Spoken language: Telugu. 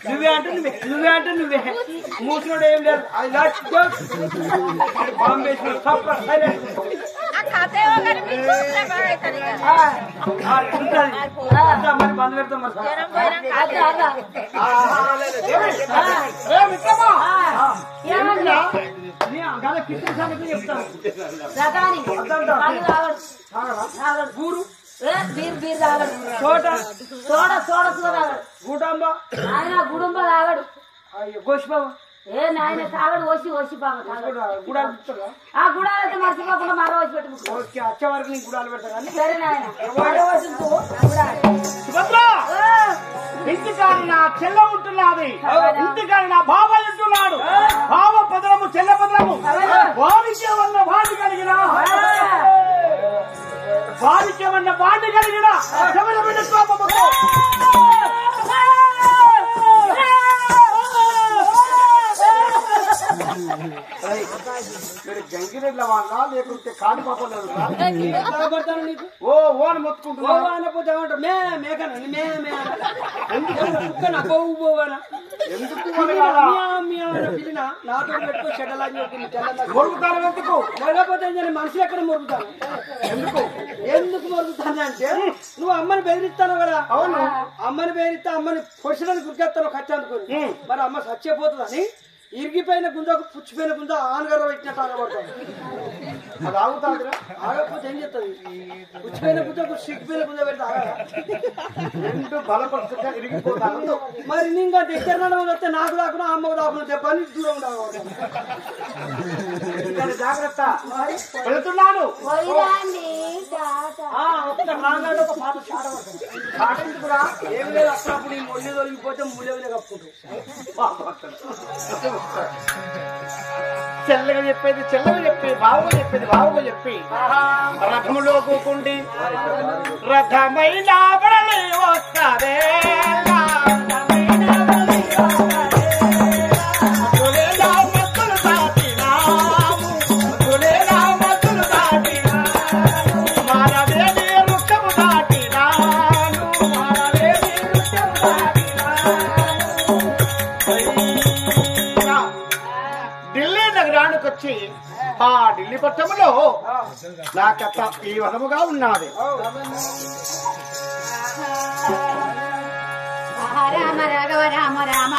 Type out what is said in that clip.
నువ్వే అంటే నువ్వే మూసినోడు ఏం లేదు అది బాంబే మరి బంద్ పెడతాం కిచెన్ సంగతి చెప్తాను గూరు గుడంబ ఆయన గుడుంబ తాగడు గోషిబాబు ఏ నాయన తాగడు ఓసి బాబు గుడాలు ఆ గుడాలైతే మర్చిపోకుండా మరో వచ్చి పెట్టుకుంటా వచ్చే వరకు నీకు గుడాలు పెడతా కానీ సరే నాయన ఇంటికాని నా చెల్ల ఉంటున్నది ఇంటికాని నా బావ ఉంటున్నాడు బావ పదరము చెల్ల పదరము వారికేమన్నా వాటి కలిగిన గంగిరెడ్ల వాళ్ళ లేకుంటే కాడి పాపలు నీకు ఓ ఓని మొత్తుకుంటున్నా మేకనా ఎందుకు పిలినా నాతో పెట్టుకో చెడ్డలాగి మొరుగుతాను ఎందుకు లేకపోతే నేను మనుషులు ఎక్కడ మొరుగుతాను ఎందుకు మొరుగుతాను అంటే నువ్వు అమ్మని బెదిరిస్తాను కదా అవును అమ్మని బెదిరిస్తా అమ్మని పొడిచడానికి గురికేస్తాను ఖర్చు అనుకుని మరి అమ్మ సచ్చిపోతుందని ఇరిగిపోయిన గుంజకు పుచ్చిపోయిన గుంజ ఆనగర్ర పెట్టినట్టు ఆగబడతాను అది ఆగుతాదిరా ఆగకపోతే ఏం చేస్తుంది పుచ్చిపోయిన గుంజకు సిగ్గిపోయిన గుంజ పెడితే ఆగదా రెండు బలపడుతుంటే ఇరిగిపోతాను మరి ఇంకా దగ్గర వస్తే నాకు దాకున్నా అమ్మకు దాకున్నా చెప్పని దూరం ఉండాలి జాగ్రత్త వెళుతున్నాను ఒక పాట పాటించి కూడా ఏం లేదు అప్పుడప్పుడు ఈ మొల్లి దొరికిపోతే ముళ్ళే కప్పుకుంటాం చెల్లగా చెప్పేది బావుగా చెప్పి రథములో కూకుండి రథమైన బడలి వస్తారే ఆ ఢిల్లీ పట్టణంలో నా కథ ఈ వనముగా ఉన్నది. రామ రాఘవ రామ రామ